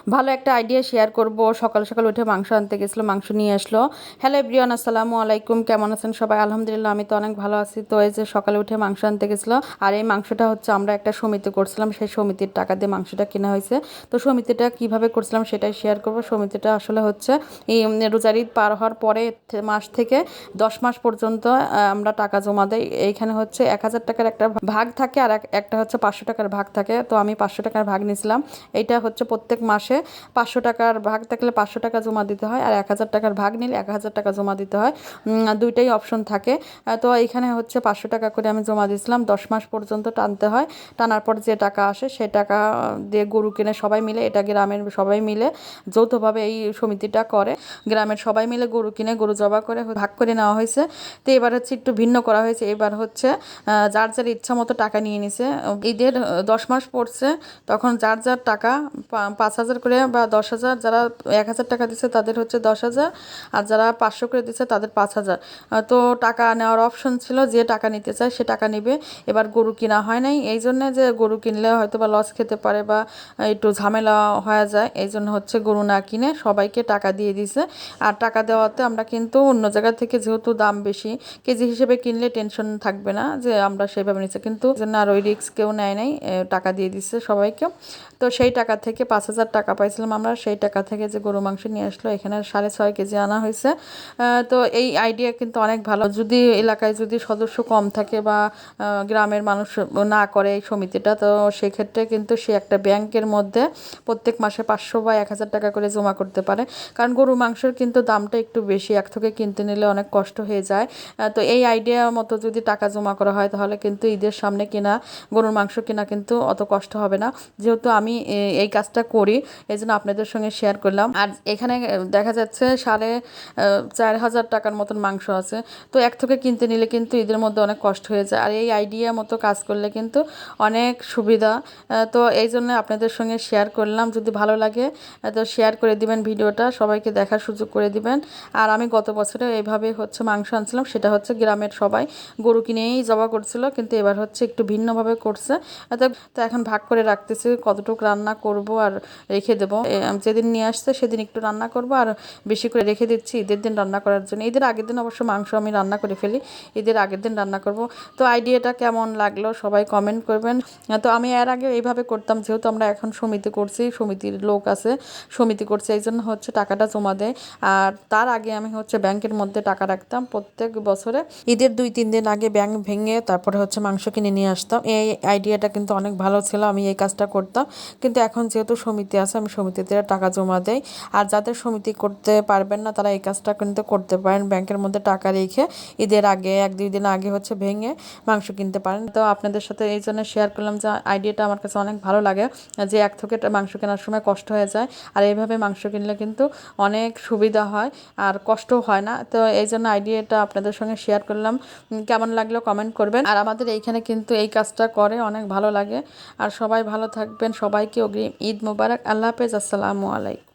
ভালো একটা idea share করব। সকাল সকাল উঠে মাংস আনতে গেছিলো, মাংস নিয়ে আসলো। হ্যালো এভরিওয়ান, আসসালামু আলাইকুম। কেমন আছেন সবাই? আলহামদুলিল্লাহ, আমি তো অনেক ভালো আছি। তো এই যে সকালে উঠে মাংস আনতে গেছিলো, আর এই মাংসটা হচ্ছে আমরা একটা সমিতি করছিলাম, সেই সমিতির টাকা দিয়ে মাংসটা কেনা হয়েছে। তো সমিতিটা কিভাবে করছিলাম সেটাই শেয়ার করব। সমিতিটা আসলে হচ্ছে এই রোজার ঈদ পার হওয়ার পরে মাস থেকে 10 মাস পর্যন্ত আমরা টাকা জমা দেই। এইখানে হচ্ছে 1000 টাকার একটা ভাগ থাকে, আর একটা হচ্ছে 500 টাকার ভাগ থাকে। তো আমি 500 টাকার ভাগ নিয়েছিলাম। এইটা হচ্ছে প্রত্যেক মাসে 500 টাকার ভাগ থাকলে 500 টাকা জমা দিতে হয়, আর 1000 টাকার ভাগ নিলে 1000 টাকা জমা দিতে হয়। দুইটাই অপশন থাকে। তো এখানে হচ্ছে 500 টাকা করে আমি জমা দিয়েছিলাম। 10 মাস পর্যন্ত টানতে হয়। টানার পর যে টাকা আসে সেই টাকা দিয়ে গরু কিনে সবাই মিলে, এটা গ্রামের সবাই মিলে যৌথভাবে এই সমিতিটা করে। গ্রামের সবাই মিলে গরু কিনে গরু জবা করে ভাগ করে নেওয়া হয়েছে। তো এবার হচ্ছে একটু ভিন্ন করা হয়েছে। এবার হচ্ছে যার যার ইচ্ছা মতো টাকা নিয়ে নিছে। ঈদের 10 মাস পড়ছে, তখন যার যার টাকা 5,000 করে বা 10,000, যারা 1,000 টাকা দিচ্ছে তাদের হচ্ছে 10,000, আর যারা 500 করে দিচ্ছে তাদের 5,000। তো টাকা নেওয়ার অপশন ছিল, যে টাকা নিতে চায় সে টাকা নিবে। এবার গরু কিনা হয় নাই, এই জন্য যে গরু কিনলে হয়তো বা লস খেতে পারে বা একটু ঝামেলা হয়ে যায়, এই জন্য হচ্ছে গরু না কিনে সবাইকে টাকা দিয়ে দিছে। আর টাকা দেওয়াতে আমরা কিন্তু অন্য জায়গা থেকে, যেহেতু দাম বেশি, কেজি হিসেবে কিনলে টেনশন থাকবে না যে আমরা সেভাবে নিচ্ছি, কিন্তু জন্য আর ওই রিস্ক কেউ নেয় নাই, টাকা দিয়ে দিচ্ছে সবাইকে। তো সেই টাকা থেকে 5,000 টাকা পাইছিলাম আমরা। সেই টাকা থেকে যে গরু মাংস নিয়ে আসলো, এখানে 6.5 কেজি আনা হয়েছে। তো এই আইডিয়া কিন্তু অনেক ভালো। যদি এলাকায় যদি সদস্য কম থাকে বা গ্রামের মানুষ না করে এই সমিতিটা, তো সেক্ষেত্রে কিন্তু সে একটা ব্যাংকের মধ্যে প্রত্যেক মাসে 500 বা 1,000 টাকা করে জমা করতে পারে। কারণ গরু মাংসের কিন্তু দামটা একটু বেশি, এক থেকে কিনতে নিলে অনেক কষ্ট হয়ে যায়। তো এই আইডিয়া মতো যদি টাকা জমা করা হয়, তাহলে কিন্তু ঈদের সামনে কেনা গরুর মাংস কেনা কিন্তু অত কষ্ট হবে না। যেহেতু আমি এই কাজটা করি, এই জন্য আপনাদের সঙ্গে শেয়ার করলাম। আর এখানে দেখা যাচ্ছে 4,500 টাকার মতন মাংস আছে। তো এক থেকে কিনতে নিলে কিন্তু ঈদের মধ্যে অনেক কষ্ট হয়ে যায়, আর এই আইডিয়া মতো কাজ করলে কিন্তু অনেক সুবিধা। তো এই জন্য আপনাদের সঙ্গে শেয়ার করলাম। যদি ভালো লাগে তো শেয়ার করে দিবেন ভিডিওটা, সবাইকে দেখার সুযোগ করে দিবেন। আর আমি গত বছরে এইভাবে হচ্ছে মাংস আনছিলাম, সেটা হচ্ছে গ্রামের সবাই গরু কিনেই জবা করছিল, কিন্তু এবার হচ্ছে একটু ভিন্নভাবে করছে। তো এখন ভাগ করে রাখতেছি কতটুকু রান্না করব আর রেখে দেবো। যেদিন নিয়ে আসছে সেদিন একটু রান্না করব, আর বেশি করে রেখে দিচ্ছি ঈদের দিন রান্না করার জন্য। ঈদের আগের দিন অবশ্য মাংস আমি রান্না করে ফেলি, ঈদের আগের দিন রান্না করব। তো আইডিয়াটা কেমন লাগলো সবাই কমেন্ট করবেন। তো আমি এর আগে এইভাবে করতাম, যেহেতু আমরা এখন সমিতি করছি, সমিতির লোক আছে, সমিতি করছে, এই জন্য হচ্ছে টাকাটা জমা দেয়। আর তার আগে আমি হচ্ছে ব্যাংকের মধ্যে টাকা রাখতাম। প্রত্যেক বছরে ঈদের 2-3 দিন আগে ব্যাংক ভেঙে তারপরে হচ্ছে মাংস কিনে নিয়ে আসতাম। এই আইডিয়াটা কিন্তু অনেক ভালো ছিল, আমি এই কাজটা করতাম। কিন্তু এখন যেহেতু সমিতি আছে, আমি সমিতিতে টাকা জমা দেই। আর যাদের সমিতি করতে পারবেন না, তারা এই কাজটা কিন্তু করতে পারেন, ব্যাংকের মধ্যে টাকা রেখে ঈদের আগে 1-2 দিন আগে হচ্ছে ভেঙে মাংস কিনতে পারেন। তো আপনাদের সাথে এই জন্য শেয়ার করলাম যে আইডিয়াটা আমার কাছে অনেক ভালো লাগে, যে এক থেকে মাংস কেনার সময় কষ্ট হয়ে যায়, আর এইভাবে মাংস কিনলে কিন্তু অনেক সুবিধা হয় আর কষ্টও হয় না। তো এই জন্য আইডিয়াটা আপনাদের সঙ্গে শেয়ার করলাম। কেমন লাগলো কমেন্ট করবেন। আর আমাদের এইখানে কিন্তু এই কাজটা করে অনেক ভালো লাগে। আর সবাই ভালো থাকবেন, সবাইকে অগ্রিম ঈদ মোবারক। আল্লাহ হাফেজ, আসসালামু আলাইকুম।